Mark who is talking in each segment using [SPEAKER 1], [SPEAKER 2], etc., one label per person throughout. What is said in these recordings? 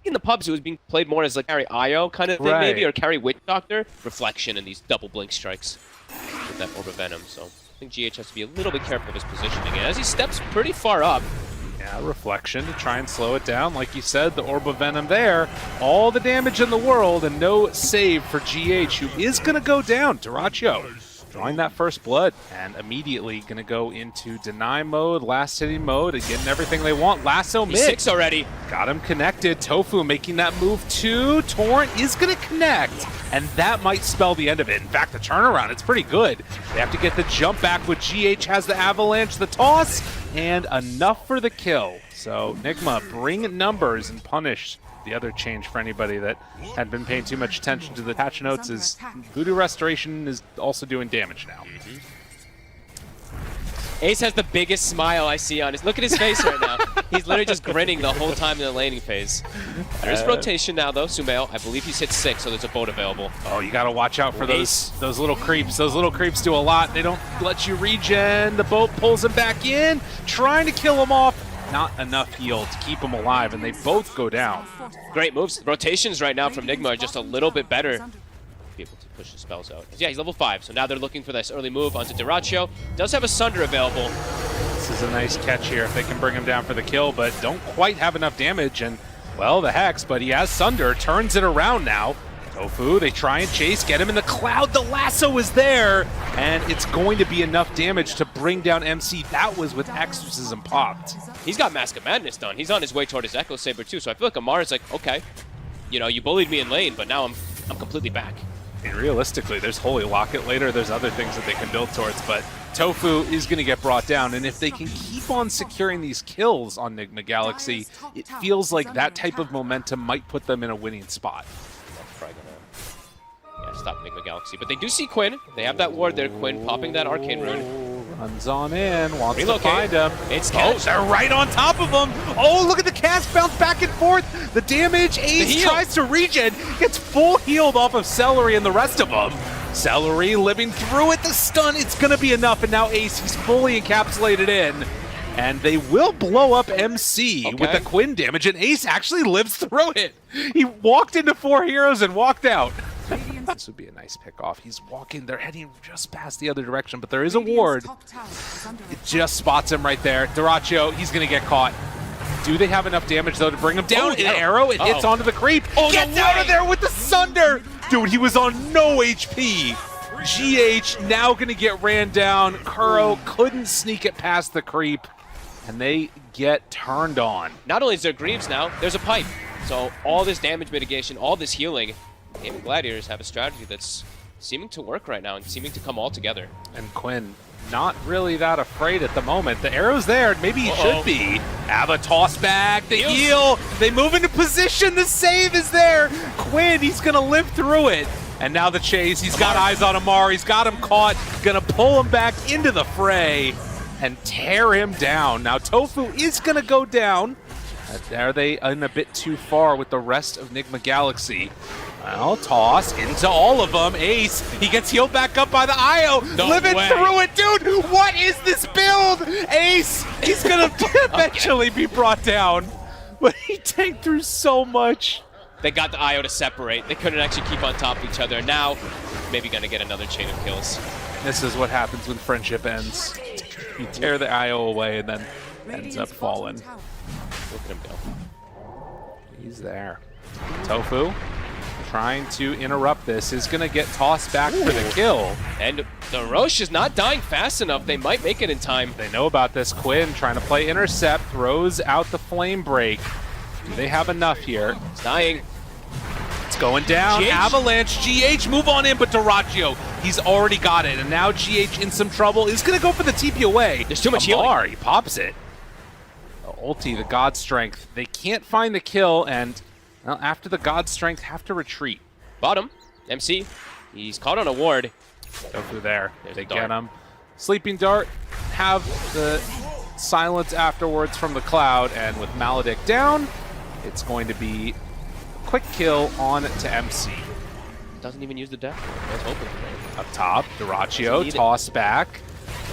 [SPEAKER 1] in the pubs, it was being played more as like carry IO kind of thing, maybe, or carry Witch Doctor. Reflection and these double blink strikes with that Orb of Venom. So I think GH has to be a little bit careful of his positioning. And as he steps pretty far up,
[SPEAKER 2] yeah, Reflection to try and slow it down. Like you said, the Orb of Venom there. All the damage in the world and no save for GH, who is going to go down. Dyrachyo drawing that first blood and immediately going to go into deny mode, last hitting mode, and getting everything they want. Lasso mid.
[SPEAKER 1] He's 6 already.
[SPEAKER 2] Got him connected. Tofu making that move too. Torrent is going to connect, and that might spell the end of it. In fact, the turnaround, it's pretty good. They have to get the jump back with GH has the avalanche, the toss, and enough for the kill. So NIGMA bring numbers and punish. The other change for anybody that had been paying too much attention to the patch notes is Voodoo Restoration is also doing damage now.
[SPEAKER 1] Ace has the biggest smile I see on his. Look at his face right now. He's literally just grinning the whole time in the laning phase. There's rotation now, though. Sumail, I believe he's hit 6, so there's a boat available.
[SPEAKER 2] Oh, you got to watch out for those little creeps. Those little creeps do a lot. They don't let you regen. The boat pulls him back in, trying to kill him off. Not enough heal to keep him alive, and they both go down.
[SPEAKER 1] Great moves. Rotations right now from NIGMA are just a little bit better. Be able to push the spells out. Yeah, he's level 5, so now they're looking for this early move onto Dyrachyo. Does have a Sunder available.
[SPEAKER 2] This is a nice catch here if they can bring him down for the kill, but don't quite have enough damage, and, well, the Hex, but he has Sunder, turns it around now. Tofu, they try and chase, get him in the cloud, the lasso is there, and it's going to be enough damage to bring down MC. That was with Exorcism popped.
[SPEAKER 1] He's got Mask of Madness done. He's on his way toward his Echo Saber too, so I feel like Amara's like, okay, you know, you bullied me in lane, but now I'm completely back.
[SPEAKER 2] And realistically, there's Holy Locket later, there's other things that they can build towards, but Tofu is going to get brought down, and if they can keep on securing these kills on NIGMA Galaxy, it feels like that type of momentum might put them in a winning spot.
[SPEAKER 1] Probably gonna stop NIGMA Galaxy, but they do see Quinn. They have that ward there, Quinn popping that Arcane Rune.
[SPEAKER 2] Runs on in, wants
[SPEAKER 1] Relocate.
[SPEAKER 2] to find him.
[SPEAKER 1] It's
[SPEAKER 2] catch. Oh, they're right on top of him. Oh, look at the cast bounce back and forth. The damage, Ace tries to regen, gets full healed off of Celery and the rest of them. Celery living through it, the stun, it's gonna be enough, and now Ace, he's fully encapsulated in. And they will blow up MC with the Quinn damage, and Ace actually lives through it. He walked into 4 heroes and walked out. This would be a nice pick off. He's walking, they're heading just past the other direction, but there is a ward. It just spots him right there. Dyrachyo, he's gonna get caught. Do they have enough damage though to bring him down? An arrow, it hits onto the creep. Gets out of there with the Sunder! Dude, he was on no HP. GH now gonna get ran down. Kuro couldn't sneak it past the creep, and they get turned on.
[SPEAKER 1] Not only is there Greaves now, there's a pipe. So all this damage mitigation, all this healing, GAIMIN Gladiators have a strategy that's seeming to work right now and seeming to come all together.
[SPEAKER 2] And Quinn, not really that afraid at the moment. The arrow's there, maybe he should be. Have a toss back, the heal, they move into position, the save is there. Quinn, he's gonna live through it. And now the chase, he's got eyes on Amar, he's got him caught, gonna pull him back into the fray and tear him down. Now Tofu is gonna go down. Are they in a bit too far with the rest of NIGMA Galaxy? Well, toss into all of them. Ace, he gets healed back up by the IO. Living through it, dude. What is this build? Ace, he's gonna eventually be brought down. But he tanked through so much.
[SPEAKER 1] They got the IO to separate. They couldn't actually keep on top of each other. Now, maybe gonna get another chain of kills.
[SPEAKER 2] This is what happens when friendship ends. You tear the IO away and then ends up falling.
[SPEAKER 1] Look at him go.
[SPEAKER 2] He's there. Tofu, trying to interrupt this, is gonna get tossed back for the kill.
[SPEAKER 1] And the Roche is not dying fast enough. They might make it in time.
[SPEAKER 2] They know about this. Quinn trying to play intercept, throws out the flame break. Do they have enough here?
[SPEAKER 1] It's dying.
[SPEAKER 2] It's going down. Avalanche, GH, move on in, but Dyrachyo, he's already got it. And now GH in some trouble, is gonna go for the TP away.
[SPEAKER 1] There's too much healing.
[SPEAKER 2] He pops it. The ulti, the God Strength. They can't find the kill, and well, after the God Strength, have to retreat.
[SPEAKER 1] Bottom, MC, he's caught on a ward.
[SPEAKER 2] Go through there. They get him. Sleeping Dart, have the silence afterwards from the cloud, and with Maledict down, it's going to be a quick kill on to MC.
[SPEAKER 1] Doesn't even use the death. That's open.
[SPEAKER 2] Up top, Dyrachyo, toss back.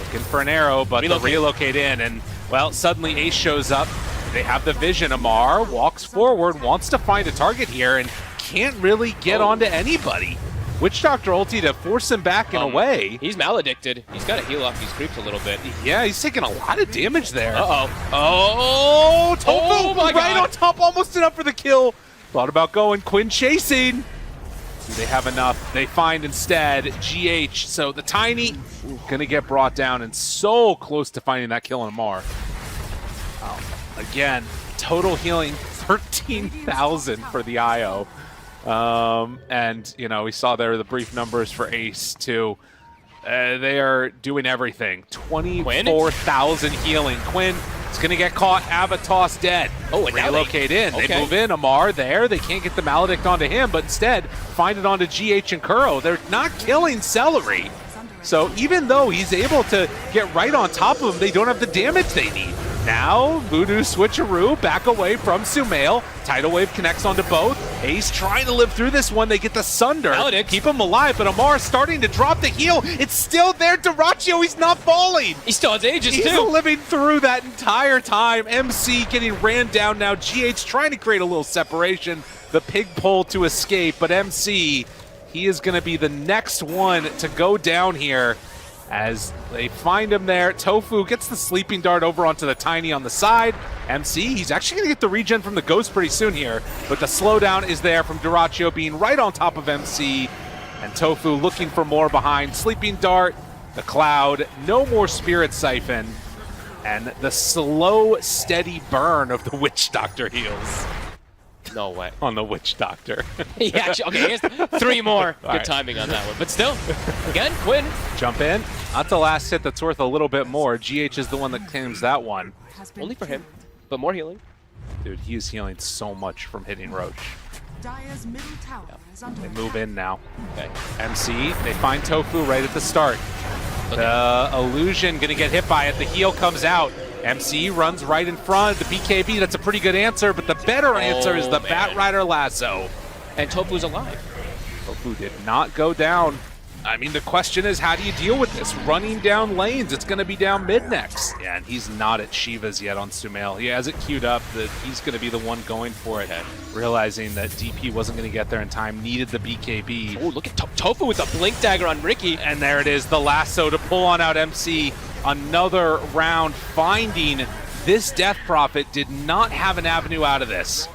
[SPEAKER 2] Looking for an arrow, but the relocate in, and well, suddenly Ace shows up. They have the vision. Amar walks forward, wants to find a target here, and can't really get onto anybody. Witch Doctor ulti to force him back in a way.
[SPEAKER 1] He's maledicted. He's got to heal off these creeps a little bit.
[SPEAKER 2] Yeah, he's taking a lot of damage there.
[SPEAKER 1] Uh-oh.
[SPEAKER 2] Oh, Tofu
[SPEAKER 1] Oh my
[SPEAKER 2] right
[SPEAKER 1] God.
[SPEAKER 2] on top, almost enough for the kill. Thought about going Quinn chasing. Do they have enough? They find instead GH. So the Tiny gonna get brought down and so close to finding that kill on Amar. Again, total healing 13,000 for the IO. And, you know, we saw there the brief numbers for Ace, too. They are doing everything. 24,000 healing. Quinn is going to get caught. Avatos dead.
[SPEAKER 1] Oh, and now
[SPEAKER 2] relocate in.
[SPEAKER 1] okay.
[SPEAKER 2] They move in. Amar there. They can't get the Maledict onto him, but instead find it onto GH and Kuro. They're not killing Celery. So even though he's able to get right on top of him, they don't have the damage they need. Now, Voodoo switcheroo back away from Sumail. Tidal Wave connects onto both. Ace trying to live through this one. They get the Sunder.
[SPEAKER 1] Maledict.
[SPEAKER 2] Keep him alive, but Amar starting to drop the heal. It's still there. Dyrachyo, he's not falling.
[SPEAKER 1] He still has Aegis,
[SPEAKER 2] He's
[SPEAKER 1] too.
[SPEAKER 2] living through that entire time. MC getting ran down now. GH trying to create a little separation. The pig pole to escape, but MC, he is going to be the next one to go down here. As they find him there, Tofu gets the sleeping dart over onto the Tiny on the side. MC, he's actually going to get the regen from the Ghost pretty soon here, but the slowdown is there from Dyrachyo being right on top of MC, and Tofu looking for more behind. Sleeping dart, the Cloud, no more Spirit Siphon, and the slow, steady burn of the Witch Doctor heals.
[SPEAKER 1] No way.
[SPEAKER 2] On the Witch Doctor.
[SPEAKER 1] He actually, okay, he has 3 more. Good
[SPEAKER 2] right.
[SPEAKER 1] timing on that one. But still, again, Quinn.
[SPEAKER 2] Jump in. Not the last hit that's worth a little bit more. GH is the one that claims that one.
[SPEAKER 1] Only for him, but more healing.
[SPEAKER 2] Dude, he is healing so much from hitting Roach.
[SPEAKER 3] Dire's middle tower is under
[SPEAKER 2] They move in now.
[SPEAKER 1] Okay.
[SPEAKER 2] MC, they find Tofu right at the start. The illusion gonna get hit by it. The heal comes out. MC runs right in front. The BKB, that's a pretty good answer, but the better answer is the Bat Rider Lasso.
[SPEAKER 1] And Tofu's alive.
[SPEAKER 2] Tofu did not go down. I mean, the question is, how do you deal with this? Running down lanes, it's going to be down mid next. Yeah, and he's not at Shiva's yet on Sumail. He has it queued up that he's going to be the one going for it, realizing that DP wasn't going to get there in time, needed the BKB.
[SPEAKER 1] Oh, look at Tofu with a Blink Dagger on Ricky.
[SPEAKER 2] And there it is, the lasso to pull on out MC. Another round finding this Death Prophet did not have an avenue out of this.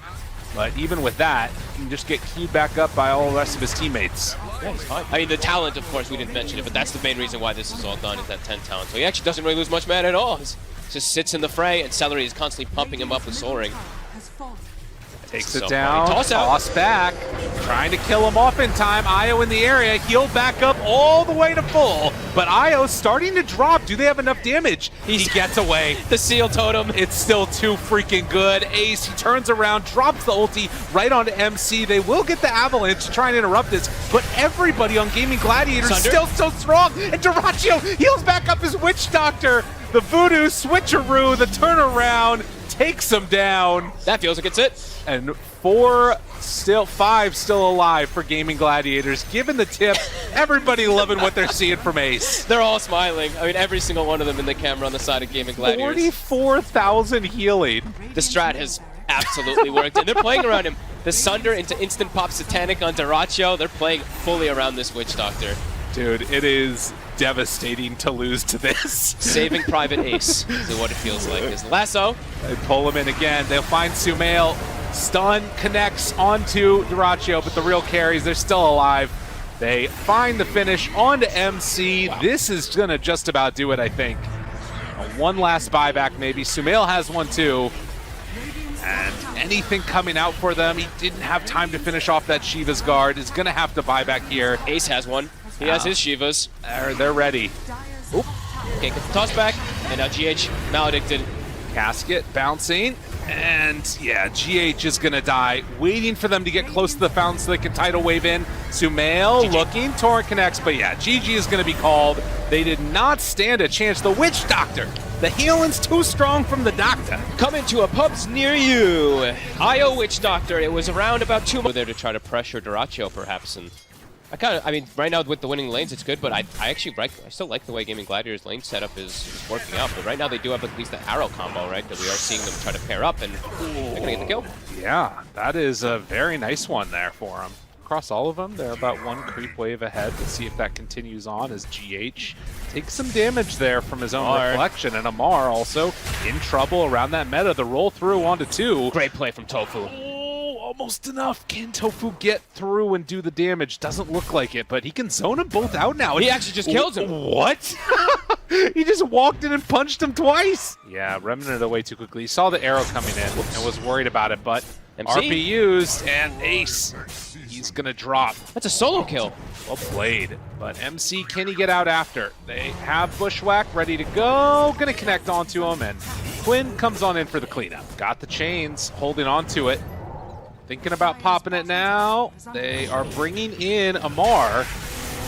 [SPEAKER 2] But even with that, he can just get queued back up by all the rest of his teammates.
[SPEAKER 1] Yeah, he's fine. I mean, the talent, of course, we didn't mention it, but that's the main reason why this is all done, is that 10 talent. So he actually doesn't really lose much mana at all. He just sits in the fray, and Celery is constantly pumping him up with soaring.
[SPEAKER 3] has fallen.
[SPEAKER 2] Takes
[SPEAKER 1] So
[SPEAKER 2] it down,
[SPEAKER 1] funny.
[SPEAKER 2] toss back, trying to kill him off in time. Io in the area, healed back up all the way to full, but Io starting to drop. Do they have enough damage? He gets away.
[SPEAKER 1] The Seal Totem.
[SPEAKER 2] It's still too freaking good. Ace, he turns around, drops the ulti right onto MC. They will get the Avalanche to try and interrupt this, but everybody on Gaming Gladiators is still so strong, and Dyrachyo heals back up his Witch Doctor. The Voodoo switcheroo, the turnaround, takes him down.
[SPEAKER 1] That feels like it's it.
[SPEAKER 2] And 5 still alive for Gaming Gladiators. Given the tip, everybody loving what they're seeing from Ace.
[SPEAKER 1] They're all smiling. I mean, every single one of them in the camera on the side of Gaming Gladiators.
[SPEAKER 2] 44,000 healing.
[SPEAKER 1] The strat has absolutely worked, and they're playing around him. The Sunder into instant pop Satanic on Dyrachyo. They're playing fully around this Witch Doctor.
[SPEAKER 2] Dude, it is devastating to lose to this.
[SPEAKER 1] Saving Private Ace is what it feels like. Is Lasso.
[SPEAKER 2] They pull him in again. They'll find Sumail. Stun connects onto Dyrachyo, but the real carries, they're still alive. They find the finish onto MC. Wow. This is going to just about do it, I think. One last buyback, maybe. Sumail has one, too. And anything coming out for them, he didn't have time to finish off that Shiva's guard. Is going to have to buy back here.
[SPEAKER 1] Ace has one. He has his Shivas.
[SPEAKER 2] They're ready.
[SPEAKER 1] Oop. Can't get the toss back. And now GH maledicted.
[SPEAKER 2] Casket bouncing. And yeah, GH is going to die. Waiting for them to get close to the fountain so they can tidal wave in. Sumail looking. Torrent connects. But yeah, GG is going to be called. They did not stand a chance. The Witch Doctor. The healing's too strong from the Doctor.
[SPEAKER 1] Coming to a pubs near you. IO Witch Doctor. It was around about 2 there to try to pressure Dyrachyo, perhaps. And I mean, right now with the winning lanes, it's good, but I still like the way GAIMIN Gladiators lane setup is working out. But right now they do have at least the arrow combo, right? That we are seeing them try to pair up, and they're gonna get the kill.
[SPEAKER 2] Yeah, that is a very nice one there for them. Across all of them, they're about one creep wave ahead. We'll see if that continues on as GH takes some damage there from his own reflection, and Amar also in trouble around that meta. The roll through onto 2.
[SPEAKER 1] Great play from Tofu.
[SPEAKER 2] Almost enough. Can Tofu get through and do the damage? Doesn't look like it, but he can zone them both out now.
[SPEAKER 1] He actually just kills him.
[SPEAKER 2] What? He just walked in and punched him twice. Yeah, Remnant away too quickly. He saw the arrow coming in and was worried about it, but
[SPEAKER 1] MC?
[SPEAKER 2] RP used, and Ace, he's going to drop.
[SPEAKER 1] That's a solo kill.
[SPEAKER 2] Well played. But MC, can he get out after? They have Bushwhack ready to go. Going to connect onto him, and Quinn comes on in for the cleanup. Got the chains, holding on to it. Thinking about popping it now. They are bringing in Amar.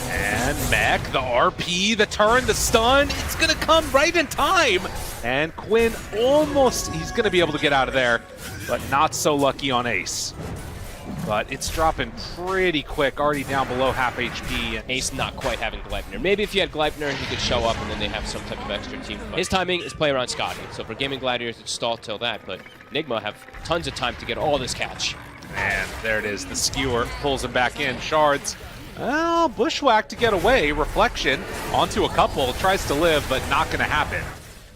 [SPEAKER 2] And Mech, the RP, the turn, the stun. It's going to come right in time. And Quinn almost, he's going to be able to get out of there, but not so lucky on Ace. But it's dropping pretty quick, already down below half HP. And
[SPEAKER 1] Ace not quite having Gleipnir. Maybe if you had Gleipnir, he could show up and then they have some type of extra team. But his timing is play around Scotty. So for GAIMIN Gladiators, it's stalled till that. But NIGMA have tons of time to get all this catch.
[SPEAKER 2] And there it is. The skewer pulls him back in. Shards. Well, Bushwhack to get away. Reflection onto a couple. Tries to live, but not going to happen.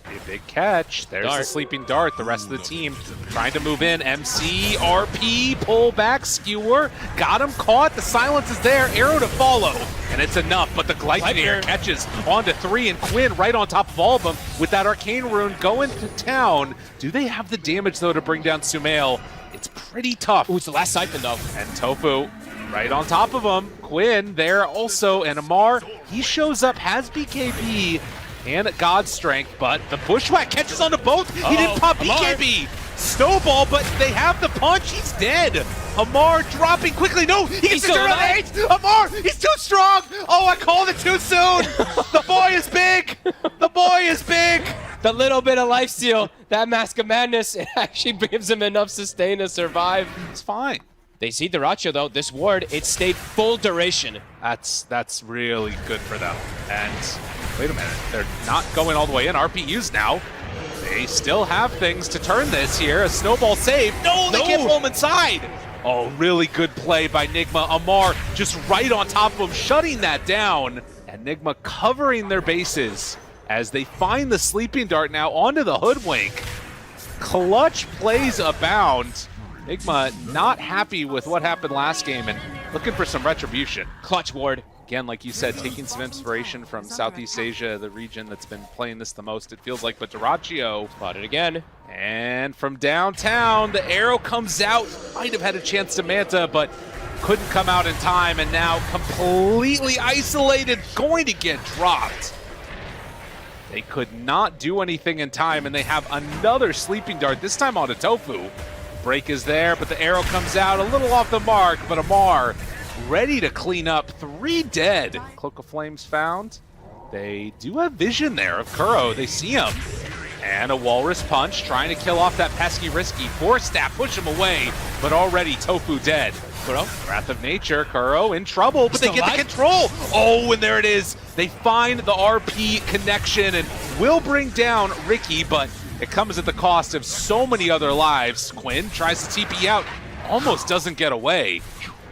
[SPEAKER 2] A big catch. There's the sleeping dart. The rest of the team trying to move in. MC, RP, pull back, skewer. Got him caught. The silence is there. Arrow to follow. And it's enough, but the Gleipnir catches onto 3, and Quinn right on top of all of them with that arcane rune going to town. Do they have the damage, though, to bring down Sumail? It's pretty tough.
[SPEAKER 1] Ooh, it's the last siphon, though.
[SPEAKER 2] And Tofu right on top of him. Quinn there also, and Amar, he shows up, has BKB and God's Strength, but the Bushwhack catches onto both. He didn't pop BKB. Snowball, but they have the punch. He's dead. Amar dropping quickly. No, he gets to turn on 8. Amar, he's too strong. Oh, I called it too soon. The boy is big. The boy is big.
[SPEAKER 1] The little bit of lifesteal, that Mask of Madness, it actually gives him enough sustain to survive.
[SPEAKER 2] It's fine.
[SPEAKER 1] They see Dyrachyo, though. This ward, it stayed full duration.
[SPEAKER 2] That's really good for them. And wait a minute, they're not going all the way in. RPUs now. They still have things to turn this here. A snowball save. No, they can't pull him inside. Oh, really good play by NIGMA. Amar just right on top of him, shutting that down. And NIGMA covering their bases as they find the sleeping dart now onto the hoodwink. Clutch plays abound. NIGMA not happy with what happened last game and looking for some retribution.
[SPEAKER 1] Clutch ward.
[SPEAKER 2] Again, like you said, taking some inspiration from Southeast Asia, the region that's been playing this the most, it feels like. But Dyrachyo
[SPEAKER 1] spotted again.
[SPEAKER 2] And from downtown, the arrow comes out. Might have had a chance to Manta, but couldn't come out in time. And now completely isolated, going to get dropped. They could not do anything in time, and they have another sleeping dart, this time onto Tofu. Break is there, but the arrow comes out a little off the mark, but Amar ready to clean up. 3 dead. Cloak of Flames found. They do have vision there of Kuro. They see him. And a Walrus Punch trying to kill off that pesky risky. Force Staff, push him away, but already Tofu dead. Kuro, Wrath of Nature, Kuro in trouble, but they get the control. Oh, and there it is. They find the RP connection and will bring down Ricky, but it comes at the cost of so many other lives. Quinn tries to TP out, almost doesn't get away.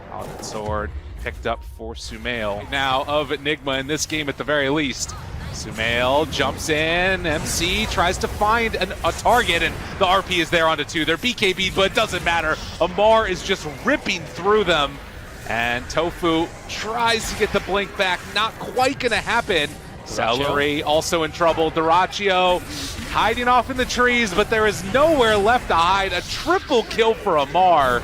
[SPEAKER 2] Paladin Sword picked up for Sumail. Now of NIGMA in this game at the very least. Sumail jumps in, MC tries to find a target, and the RP is there onto 2. They're BKB, but it doesn't matter. Amar is just ripping through them, and Tofu tries to get the blink back. Not quite gonna happen. Celery also in trouble. Dyrachyo hiding off in the trees, but there is nowhere left to hide. A triple kill for Amar.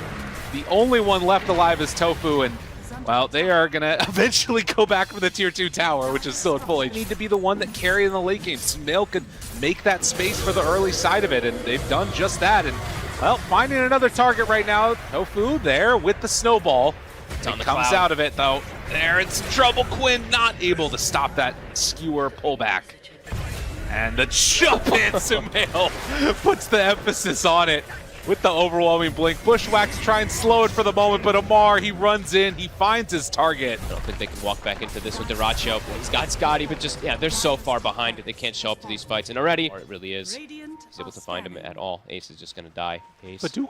[SPEAKER 2] The only one left alive is Tofu, and well, they are gonna eventually go back for the tier 2 tower, which is still at full HP. Need to be the one that carry in the late game. Sumail could make that space for the early side of it, and they've done just that. And well, finding another target right now. Tofu there with the snowball. It comes out of it though. They're in some trouble. Quinn not able to stop that skewer pullback. And the jump in, Sumail puts the emphasis on it. with the overwhelming blink. Bushwhack to try and slow it for the moment, but Amar, he runs in, he finds his target.
[SPEAKER 1] I don't think they can walk back into this with Dyrachyo. He's got Scotty, but just, yeah, they're so far behind it. They can't show up to these fights. And already, it really is. He's able to find him at all. Ace is just going to die. Ace.
[SPEAKER 2] Baduk.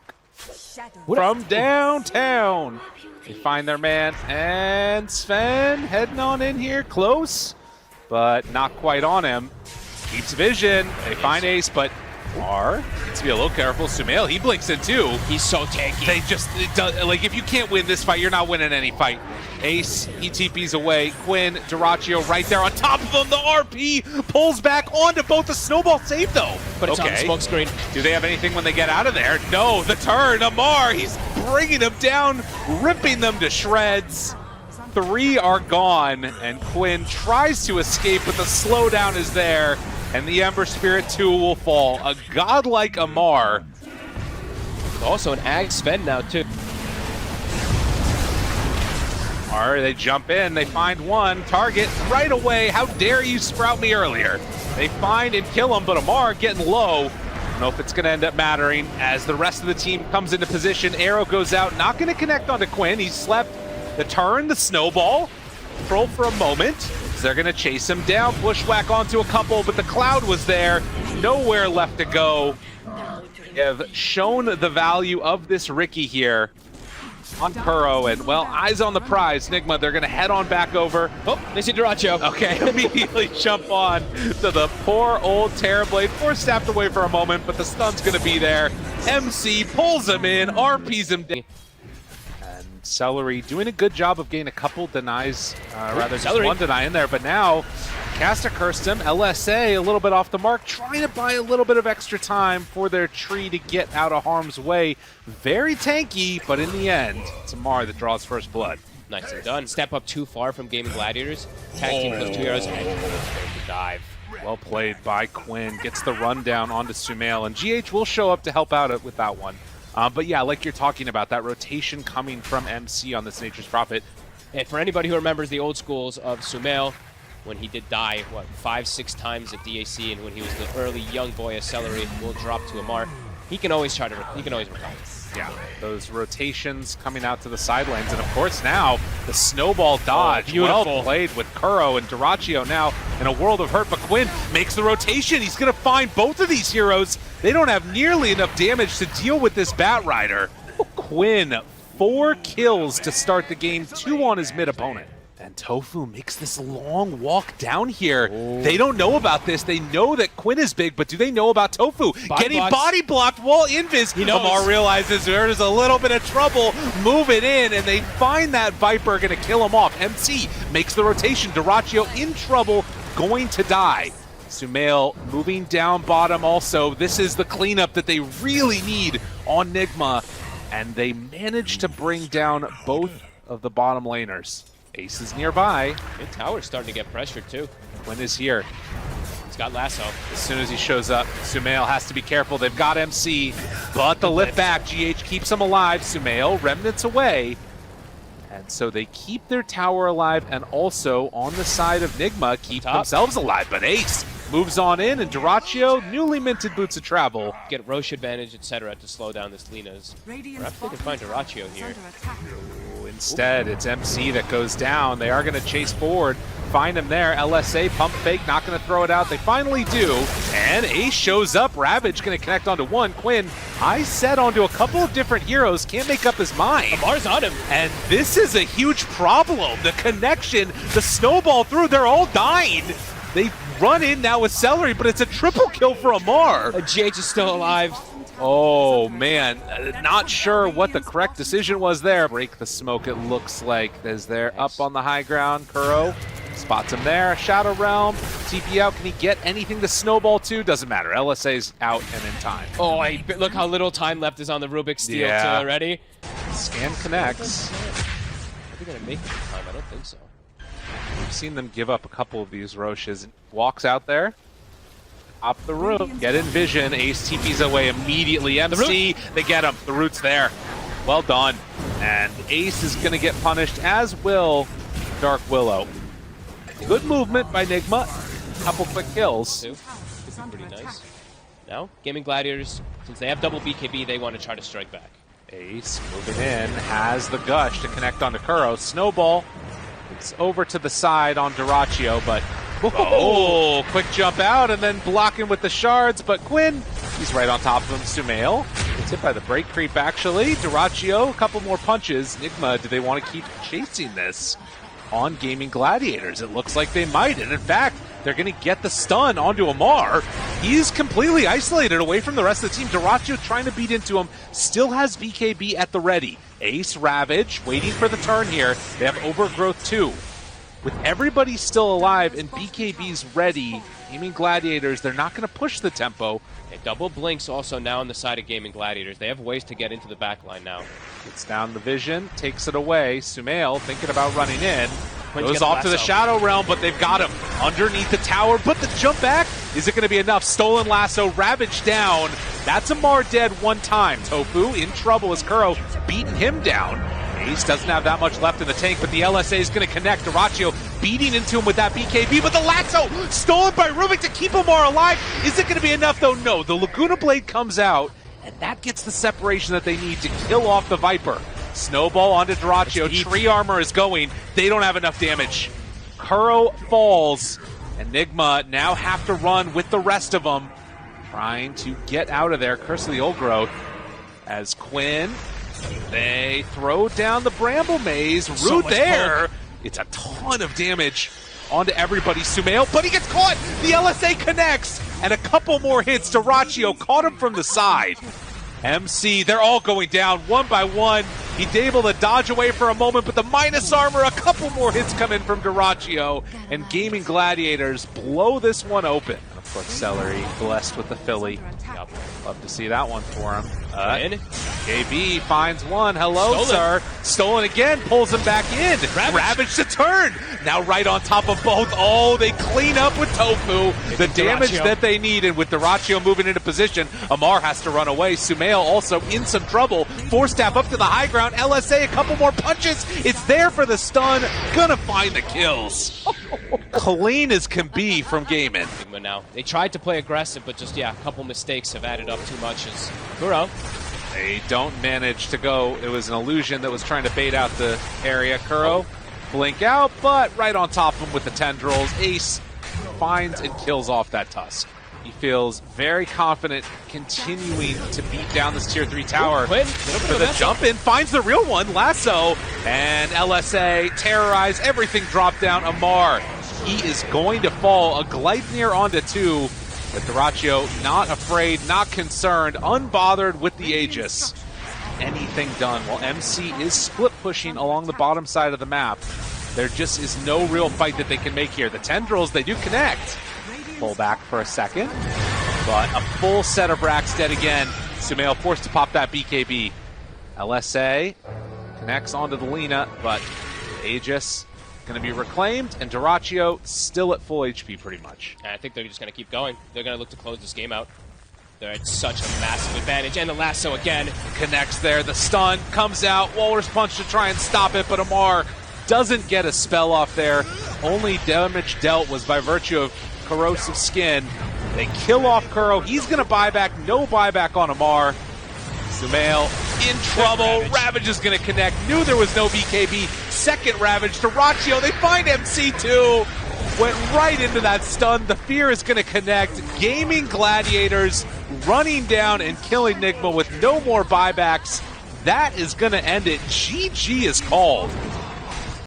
[SPEAKER 2] From downtown. They find their man, and Sven heading on in here, close, but not quite on him. Keeps vision. They find Ace, but Mar needs to be a little careful. Sumail, he blinks in too.
[SPEAKER 1] He's so tanky.
[SPEAKER 2] They just, like, if you can't win this fight, you're not winning any fight. Ace, he TPs away. Quinn, Dyrachyo right there on top of him. The RP pulls back onto both. The snowball safe though.
[SPEAKER 1] But it's on the smoke screen.
[SPEAKER 2] Do they have anything when they get out of there? No, the turn. Amar, he's bringing them down, ripping them to shreds. 3 are gone, and Quinn tries to escape, but the slowdown is there, and the Ember Spirit 2 will fall. A godlike Amar.
[SPEAKER 1] Also an Ag Sven now too.
[SPEAKER 2] They jump in, they find one target right away. How dare you sprout me earlier? They find and kill him, but Amar getting low. I don't know if it's going to end up mattering as the rest of the team comes into position. Arrow goes out, not going to connect onto Quinn. He slept the turn, the snowball. Control for a moment. They're going to chase him down, bushwhack onto a couple, but the cloud was there. Nowhere left to go. They have shown the value of this Riki here on Kuro, and well, eyes on the prize. NIGMA, they're gonna head on back over.
[SPEAKER 1] Oh, they see Dyrachyo.
[SPEAKER 2] Okay, immediately jump on to the poor old Terrorblade. Force staffed away for a moment, but the stun's gonna be there. MC pulls him in, RPs him down. And Celery doing a good job of getting a couple denies, rather just one deny in there, but now Caster cursed him, LSA a little bit off the mark, trying to buy a little bit of extra time for their tree to get out of harm's way. Very tanky, but in the end, it's Amar that draws first blood.
[SPEAKER 1] Nice and done. Step up too far from GAIMIN Gladiators. Tag team with those 2 arrows and the dive.
[SPEAKER 2] Well played by Quinn, gets the rundown onto Sumail, and GH will show up to help out with that one. But yeah, like you're talking about, that rotation coming from MC on this Nature's Prophet.
[SPEAKER 1] And for anybody who remembers the old schools of Sumail, when he did die, what, 5-6 times at DAC, and when he was the early young boy of Celery, will drop to Amar. He can always recover.
[SPEAKER 2] Yeah, those rotations coming out to the side lanes, and of course now the snowball dodge. Well played with Kuro and Dyrachyo now in a world of hurt, but Quinn makes the rotation. He's going to find both of these heroes. They don't have nearly enough damage to deal with this Bat Rider. Quinn, 4 kills to start the game, 2 on his mid opponent. And Tofu makes this long walk down here. Oh. They don't know about this. They know that Quinn is big, but do they know about Tofu? Getting body blocked while invis. Amar realizes there's a little bit of trouble. Move it in, and they find that Viper, going to kill him off. MC makes the rotation. Dyrachyo in trouble, going to die. Sumail moving down bottom also. This is the cleanup that they really need on NIGMA, and they manage to bring down both of the bottom laners. Ace is nearby.
[SPEAKER 1] Mid tower's starting to get pressured too.
[SPEAKER 2] Quinn is here.
[SPEAKER 1] He's got lasso.
[SPEAKER 2] As soon as he shows up, Sumail has to be careful. They've got MC, but the lift back, GH keeps him alive. Sumail, remnants away. And so they keep their tower alive, and also on the side of NIGMA, keep themselves alive. But Ace moves on in, and Dyrachyo, newly minted boots of travel.
[SPEAKER 1] Get Roche advantage, etc. to slow down this Lina's. Perhaps they can find Dyrachyo here.
[SPEAKER 2] Instead, it's MC that goes down. They are going to chase forward, find him there. LSA, pump fake, not going to throw it out. They finally do, and Ace shows up. Ravage going to connect onto one. Quinn, eyes set onto a couple of different heroes, can't make up his mind.
[SPEAKER 1] Amar's on him.
[SPEAKER 2] And this is a huge problem. The connection, the snowball through, they're all dying. They run in now with Celery, but it's a triple kill for Amar.
[SPEAKER 1] GH is still alive.
[SPEAKER 2] Oh man, not sure what the correct decision was there. Break the smoke, it looks like, as they're up on the high ground. Kuro spots him there. Shadow Realm, TP out. Can he get anything to snowball to? Doesn't matter. LSA's out and in time.
[SPEAKER 1] Oh, look how little time left is on the Rubik's Steel already.
[SPEAKER 2] Scan connects.
[SPEAKER 1] Are they going to make it in time? I don't think so.
[SPEAKER 2] We've seen them give up a couple of these Roches. Walks out there. Up the room, get in vision. Ace TP's away immediately. MC, they get him. The root's there. Well done. And Ace is going to get punished, as will Dark Willow. Good movement by NIGMA. Couple quick kills.
[SPEAKER 1] Could be pretty nice. Now, Gaming Gladiators, since they have double BKB, they want to try to strike back.
[SPEAKER 2] Ace moving in, has the gush to connect onto Kuro. Snowball, it's over to the side on Dyrachyo, but oh, quick jump out and then blocking with the shards, but Quinn, he's right on top of him. Sumail gets hit by the break creep actually. Dyrachyo, a couple more punches. NIGMA, do they want to keep chasing this on Gaming Gladiators? It looks like they might, and in fact, they're going to get the stun onto Amar. He's completely isolated away from the rest of the team. Dyrachyo trying to beat into him, still has BKB at the ready. Ace, Ravage, waiting for the turn here. They have Overgrowth 2. With everybody still alive and BKB's ready, Gaming Gladiators, they're not going to push the tempo.
[SPEAKER 1] And double blinks also now on the side of Gaming Gladiators. They have ways to get into the backline now.
[SPEAKER 2] Gets down the vision, takes it away. Sumail thinking about running in.
[SPEAKER 1] Quinn's
[SPEAKER 2] Goes off to the Shadow Realm, but they've got him underneath the tower. But the jump back, is it going to be enough? Stolen Lasso, Ravage down. That's Amar dead one time. Tofu in trouble as Kuro beating him down. Ace doesn't have that much left in the tank, but the LSA is going to connect. Dyrachyo beating into him with that BKB, but the Lasso stolen by Rubik to keep Amar alive. Is it going to be enough, though? No. The Laguna Blade comes out, and that gets the separation that they need to kill off the Viper. Snowball onto Dyrachyo. Tree armor is going. They don't have enough damage. Kuro falls, and NIGMA now have to run with the rest of them, trying to get out of there. Curse of the Old Growth as Quinn, they throw down the Bramble Maze. Rude there. It's a ton of damage onto everybody. Sumail, but he gets caught. The LSA connects, and a couple more hits. Dyrachyo caught him from the side. MC, they're all going down one by one. He's able to dodge away for a moment, but the minus armor, a couple more hits come in from Dyrachyo, and Gaming Gladiators blow this one open. And of course, Celery blessed with the Philly. Yep. Love to see that one for him. KB finds one. Hello,
[SPEAKER 1] Stolen.
[SPEAKER 2] sir. Stolen again, pulls him back in. Ravage to turn. Now right on top of both. Oh, they clean up with Tofu. The damage that they needed with Dyrachyo moving into position. Amar has to run away. Sumail also in some trouble. Force Staff up to the high ground. LSA, a couple more punches. It's there for the stun. Gonna find the kills. Clean as can be from GAIMIN.
[SPEAKER 1] Now, they tried to play aggressive, but just, a couple mistakes have added up too much as Kuro.
[SPEAKER 2] They don't manage to go. It was an illusion that was trying to bait out the area. Kuro, blink out, but right on top of him with the tendrils. Ace finds and kills off that Tusk. He feels very confident continuing to beat down this tier 3 tower. For the jump in, finds the real one, Lasso, and LSA terrorize, everything drop down. Amar, he is going to fall. A Gleipnir onto 2, but Dyrachyo not afraid, not concerned, unbothered with the Aegis. Anything done while MC is split pushing along the bottom side of the map. There just is no real fight that they can make here. The tendrils, they do connect. Pull back for a second, but a full set of racks dead again. Sumail forced to pop that BKB. LSA connects onto the Lina, but Aegis going to be reclaimed, and Dyrachyo still at full HP pretty much.
[SPEAKER 1] I think they're just going to keep going. They're going to look to close this game out. They're at such a massive advantage, and the Lasso again.
[SPEAKER 2] Connects there, the stun comes out, Walrus Punch to try and stop it, but Amar doesn't get a spell off there. Only damage dealt was by virtue of corrosive skin. They kill off Kuro. He's going to buy back. No buyback on Amar. Sumail in trouble. Ravage is going to connect. Knew there was no BKB. Second Ravage. Dyrachyo. They find MC2. Went right into that stun. The fear is going to connect. Gaming Gladiators running down and killing NIGMA with no more buybacks. That is going to end it. GG is called.